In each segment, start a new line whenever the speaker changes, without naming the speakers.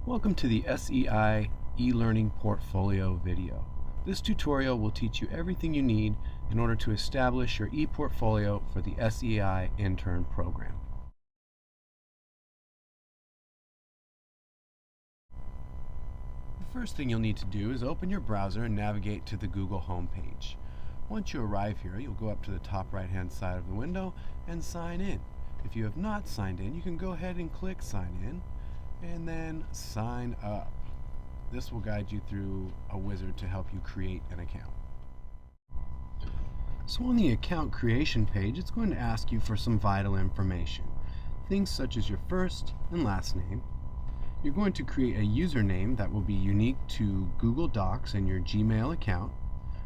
Welcome to the SEI e-learning portfolio video. This tutorial will teach you everything you need in order to establish your e-portfolio for the SEI intern program. The first thing you'll need to do is open your browser and navigate to the Google homepage. Once you arrive here, you'll go up to the top right-hand side of the window and sign in. If you have not signed in, you can go ahead and click sign in and then sign up. This will guide you through a wizard to help you create an account. So on the account creation page, it's going to ask you for some vital information. Things such as your first and last name. You're going to create a username that will be unique to Google Docs and your Gmail account.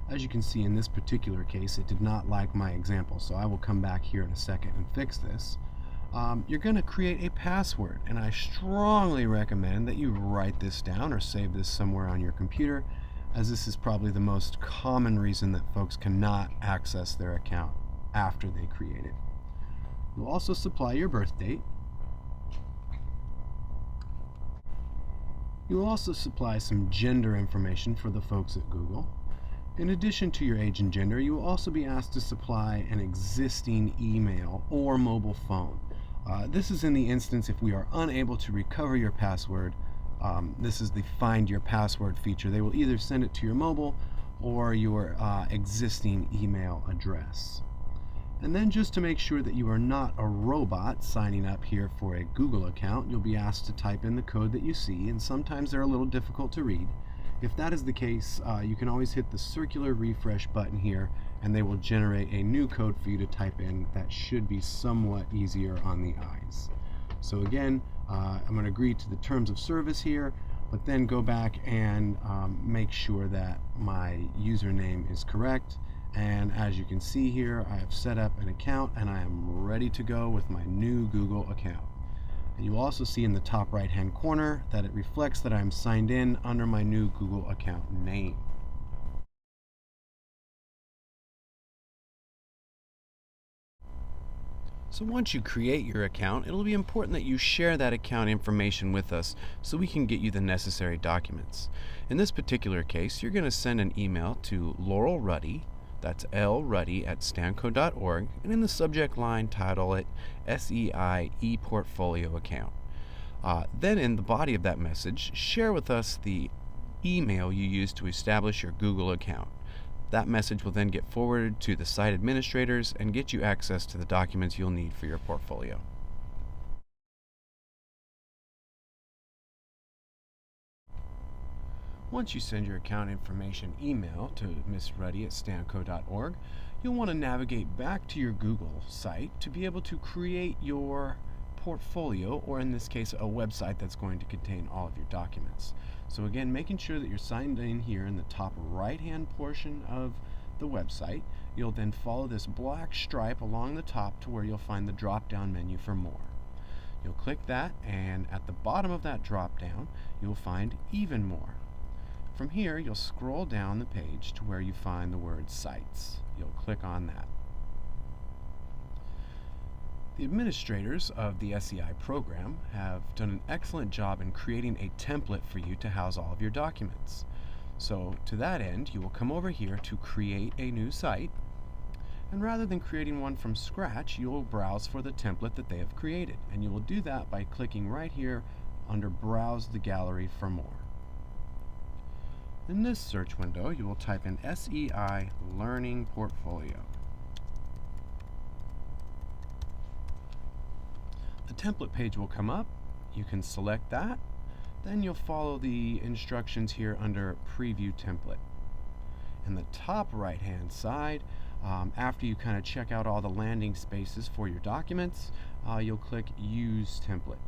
As you can see in this particular case, it did not like my example, so I will come back here in a second and fix this. You're going to create a password, and I strongly recommend that you write this down or save this somewhere on your computer, as this is probably the most common reason that folks cannot access their account after they create it. You'll also supply your birth date. You'll also supply some gender information for the folks at Google. In addition to your age and gender, you will also be asked to supply an existing email or mobile phone. This is in the instance if we are unable to recover your password. This is the Find Your Password feature. They will either send it to your mobile or your existing email address. And then, just to make sure that you are not a robot signing up here for a Google account, you'll be asked to type in the code that you see, and sometimes they're a little difficult to read. If that is the case, you can always hit the circular refresh button here, and they will generate a new code for you to type in that should be somewhat easier on the eyes. So again, I'm going to agree to the terms of service here, but then go back and make sure that my username is correct. And as you can see here, I have set up an account and I am ready to go with my new Google account. And you will also see in the top right hand corner that it reflects that I'm signed in under my new Google account name. So once you create your account, it'll be important that you share that account information with us so we can get you the necessary documents. In this particular case, you're going to send an email to Laurel Ruddy, that's lruddy@stanco.org, and in the subject line title it SEI ePortfolio account. Then in the body of that message, share with us the email you used to establish your Google account. That message will then get forwarded to the site administrators and get you access to the documents you'll need for your portfolio. Once you send your account information email to missruddy@stanco.org, you'll want to navigate back to your Google site to be able to create your portfolio, or in this case, a website that's going to contain all of your documents. So again, making sure that you're signed in here in the top right-hand portion of the website, you'll then follow this black stripe along the top to where you'll find the drop-down menu for more. You'll click that, and at the bottom of that drop-down, you'll find Even More. From here, you'll scroll down the page to where you find the word Sites. You'll click on that. The administrators of the SEI program have done an excellent job in creating a template for you to house all of your documents. So to that end, you will come over here to create a new site, and rather than creating one from scratch, you will browse for the template that they have created, and you will do that by clicking right here under Browse the Gallery for more. In this search window, you will type in SEI Learning Portfolio. The template page will come up. You can select that. Then you'll follow the instructions here under Preview Template. In the top right-hand side, after you kind of check out all the landing spaces for your documents, you'll click Use Template.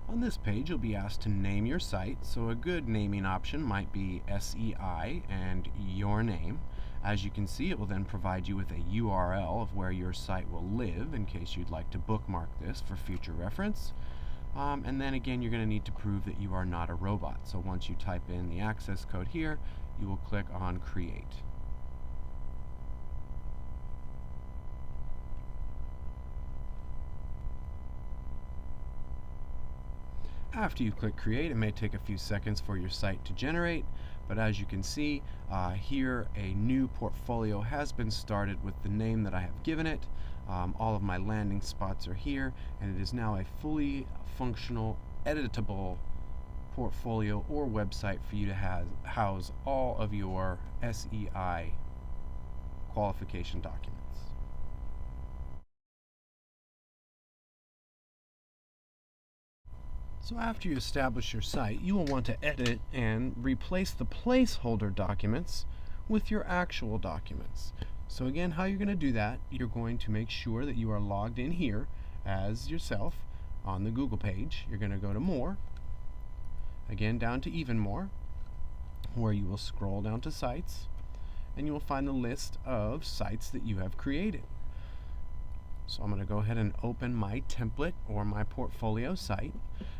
On this page, you'll be asked to name your site, so a good naming option might be SEI and your name. As you can see, it will then provide you with a URL of where your site will live in case you'd like to bookmark this for future reference. And then again, you're going to need to prove that you are not a robot. So once you type in the access code here, you will click on Create. After you click create, it may take a few seconds for your site to generate, but as you can see here, a new portfolio has been started with the name that I have given it. All of my landing spots are here, and it is now a fully functional, editable portfolio or website for you to house all of your SEI qualification documents. So after you establish your site, you will want to edit and replace the placeholder documents with your actual documents. So again, how you're going to do that, you're going to make sure that you are logged in here as yourself on the Google page. You're going to go to More, again down to Even More, where you will scroll down to Sites, and you will find the list of sites that you have created. So I'm going to go ahead and open my template or my portfolio site.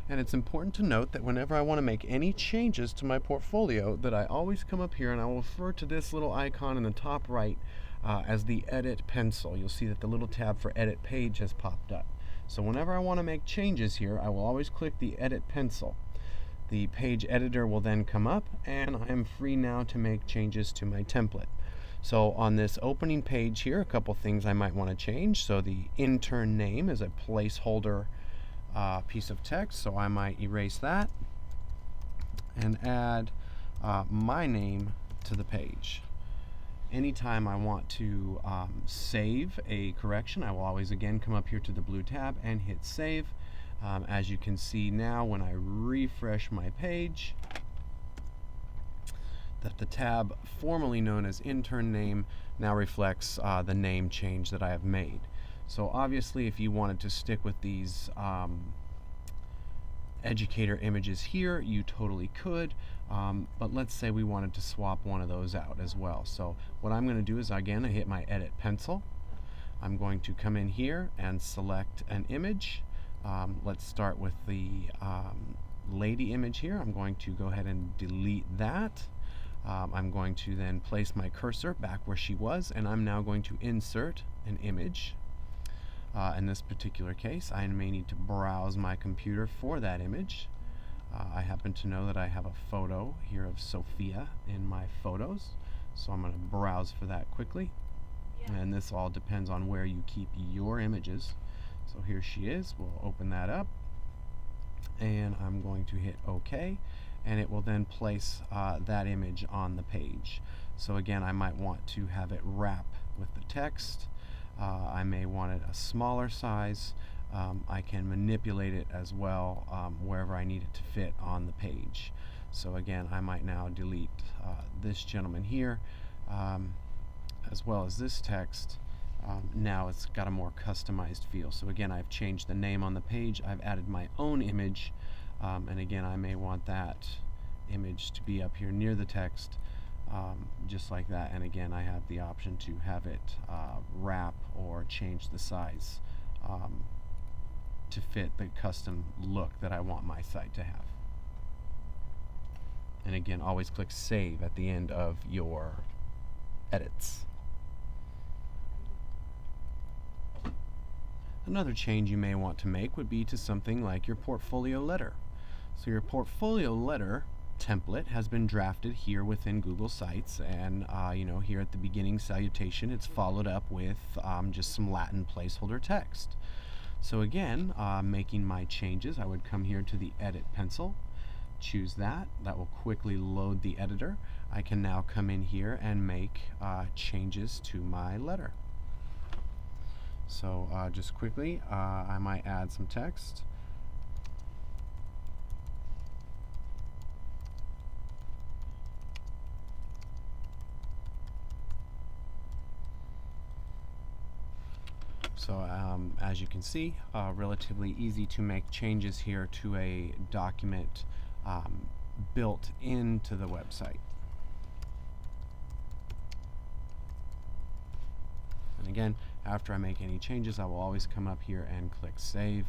And it's important to note that whenever I want to make any changes to my portfolio, that I always come up here and I will refer to this little icon in the top right as the Edit Pencil. You'll see that the little tab for Edit Page has popped up. So whenever I want to make changes here, I will always click the Edit Pencil. The page editor will then come up, and I am free now to make changes to my template. So on this opening page here, a couple things I might want to change. So the intern name is a placeholder piece of text, so I might erase that and add my name to the page. Anytime I want to save a correction, I will always again come up here to the blue tab and hit save. As you can see now, when I refresh my page, that the tab formerly known as intern name now reflects the name change that I have made. So obviously if you wanted to stick with these educator images here, you totally could, but let's say we wanted to swap one of those out as well. So what I'm going to do is, again, I hit my Edit Pencil. I'm going to come in here and select an image. Let's start with the lady image here. I'm going to go ahead and delete that. I'm going to then place my cursor back where she was, and I'm now going to insert an image. In this particular case, I may need to browse my computer for that image. I happen to know that I have a photo here of Sophia in my photos, so I'm going to browse for that quickly. And this all depends on where you keep your images. So here she is. We'll open that up, and I'm going to hit OK, and it will then place that image on the page. So again, I might want to have it wrap with the text. I may want it a smaller size. I can manipulate it as well wherever I need it to fit on the page. So again, I might now delete this gentleman here as well as this text. Now it's got a more customized feel. So again, I've changed the name on the page. I've added my own image, and again, I may want that image to be up here near the text, just like that. And again, I have the option to have it wrap or change the size to fit the custom look that I want my site to have. And again, always click Save at the end of your edits. Another change you may want to make would be to something like your portfolio letter. So your portfolio letter template has been drafted here within Google Sites, and you know, here at the beginning salutation, it's followed up with just some Latin placeholder text. So again, making my changes, I would come here to the Edit Pencil, choose that. That will quickly load the editor. I can now come in here and make changes to my letter. So just quickly, I might add some text. So as you can see, relatively easy to make changes here to a document built into the website. And again, after I make any changes, I will always come up here and click Save,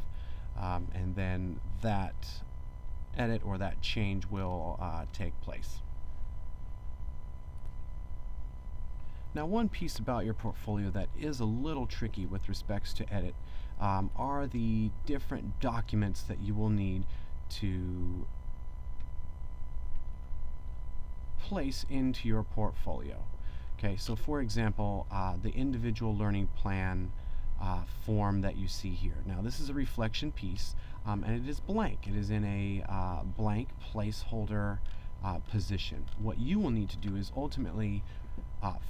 and then that edit or that change will take place. Now, one piece about your portfolio that is a little tricky with respects to edit are the different documents that you will need to place into your portfolio. Okay, so for example, the individual learning plan form that you see here. Now this is a reflection piece, and it is blank. It is in a blank placeholder position. What you will need to do is ultimately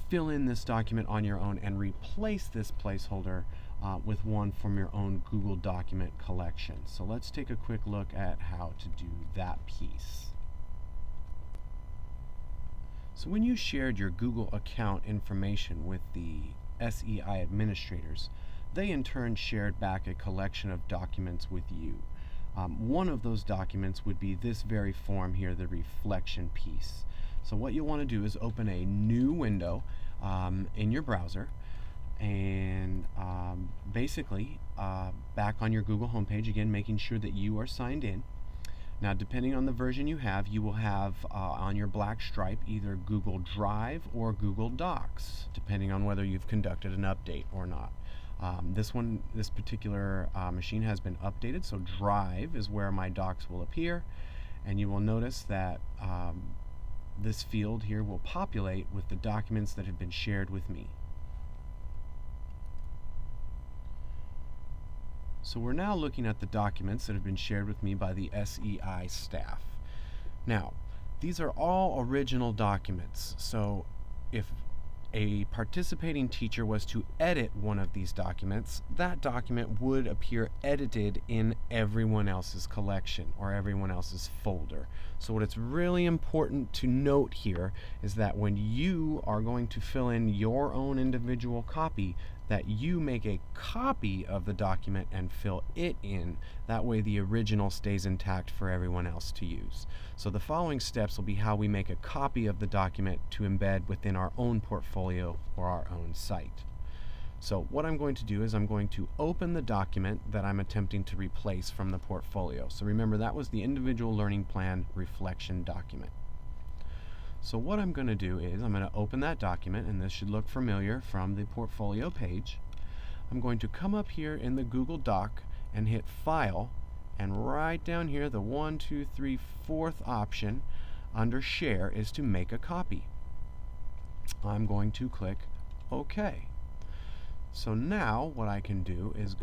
fill in this document on your own and replace this placeholder with one from your own Google document collection. So let's take a quick look at how to do that piece. So when you shared your Google account information with the SEI administrators, they in turn shared back a collection of documents with you. One of those documents would be this very form here, the reflection piece. So what you'll want to do is open a new window in your browser, and basically back on your Google homepage, again making sure that you are signed in. Now, depending on the version you have, you will have on your black stripe either Google Drive or Google Docs, depending on whether you've conducted an update or not. This particular machine has been updated, so Drive is where my docs will appear, and you will notice that this field here will populate with the documents that have been shared with me. So we're now looking at the documents that have been shared with me by the SEI staff. Now, these are all original documents, so if a participating teacher was to edit one of these documents, that document would appear edited in everyone else's collection or everyone else's folder. So what it's really important to note here is that when you are going to fill in your own individual copy, that you make a copy of the document and fill it in. That way the original stays intact for everyone else to use. So the following steps will be how we make a copy of the document to embed within our own portfolio or our own site. So what I'm going to do is I'm going to open the document that I'm attempting to replace from the portfolio. So remember, that was the individual learning plan reflection document. So what I'm going to do is I'm going to open that document, and this should look familiar from the portfolio page. I'm going to come up here in the Google Doc and hit File, and right down here the 1, 2, 3, 4th option under Share is to make a copy. I'm going to click OK. So now what I can do is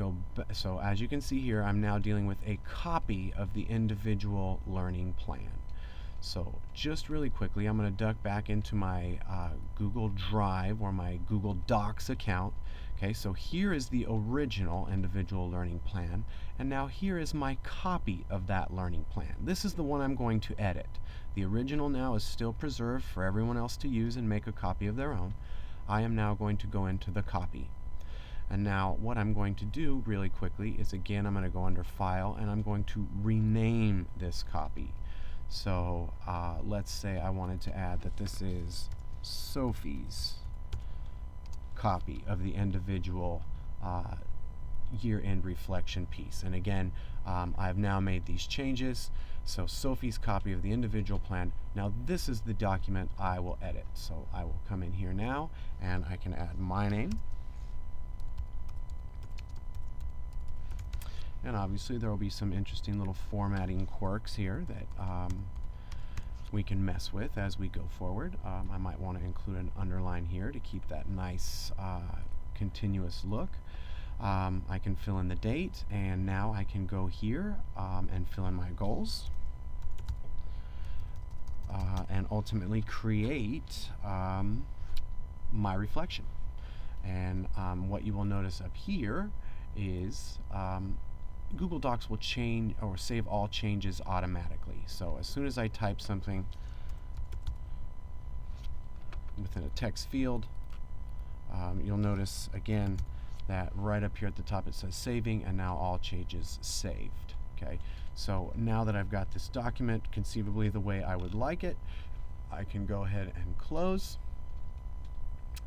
so as you can see here, I'm now dealing with a copy of the individual learning plan. So just really quickly, I'm going to duck back into my Google Drive or my Google Docs account. Okay, so here is the original individual learning plan, and now here is my copy of that learning plan. This is the one I'm going to edit. The original now is still preserved for everyone else to use and make a copy of their own. I am now going to go into the copy. And now what I'm going to do really quickly is, again, I'm going to go under File, and I'm going to rename this copy. So let's say I wanted to add that this is Sophie's copy of the individual year-end reflection piece. And again, I've now made these changes. So Sophie's copy of the individual plan. Now this is the document I will edit. So I will come in here now, and I can add my name. And obviously there will be some interesting little formatting quirks here that we can mess with as we go forward. I might want to include an underline here to keep that nice continuous look. I can fill in the date, and now I can go here and fill in my goals and ultimately create my reflection. And what you will notice up here is Google Docs will change or save all changes automatically. So as soon as I type something within a text field, you'll notice again that right up here at the top it says saving, and now all changes saved. Okay, so now that I've got this document conceivably the way I would like it, I can go ahead and close.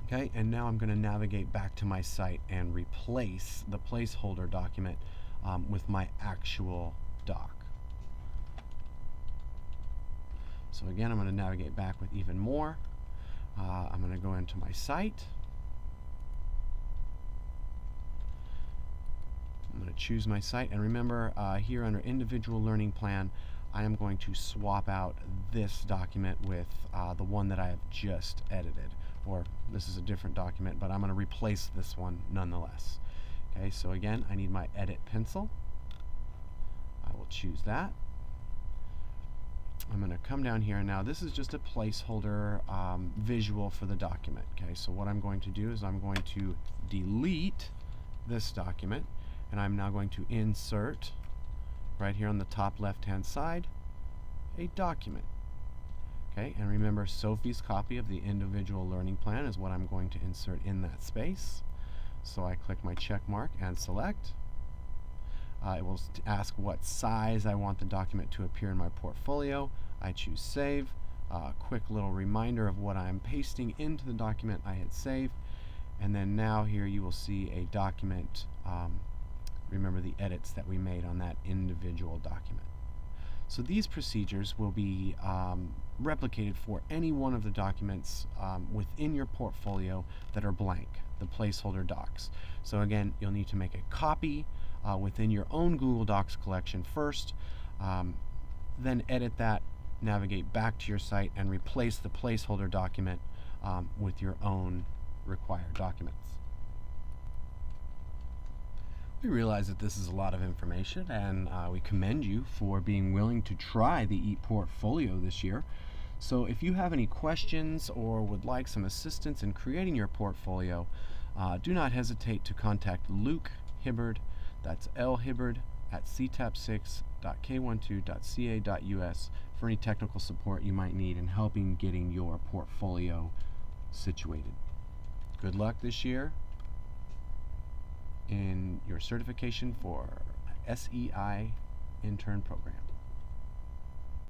Okay, and now I'm going to navigate back to my site and replace the placeholder document with my actual doc. So again, I'm going to navigate back with even more. I'm going to go into my site. I'm going to choose my site, and remember here under individual learning plan, I am going to swap out this document with the one that I have just edited, or this is a different document, but I'm going to replace this one nonetheless. Okay, so again, I need my edit pencil. I will choose that. I'm going to come down here, and now this is just a placeholder visual for the document. Okay, so what I'm going to do is I'm going to delete this document, and I'm now going to insert right here on the top left hand side a document. Okay, and remember, Sophie's copy of the individual learning plan is what I'm going to insert in that space. So I click my check mark and select. It will ask what size I want the document to appear in my portfolio. I choose save. Quick little reminder of what I'm pasting into the document. I hit save, and then now here you will see a document. Remember the edits that we made on that individual document. So these procedures will be replicated for any one of the documents within your portfolio that are blank, the placeholder docs. So again, you'll need to make a copy within your own Google Docs collection first, then edit that, navigate back to your site, and replace the placeholder document with your own required documents. We realize that this is a lot of information, and we commend you for being willing to try the ePortfolio this year. So if you have any questions or would like some assistance in creating your portfolio, do not hesitate to contact Luke Hibbard. That's lhibbard at ctap6.k12.ca.us for any technical support you might need in helping getting your portfolio situated. Good luck this year in your certification for SEI intern program.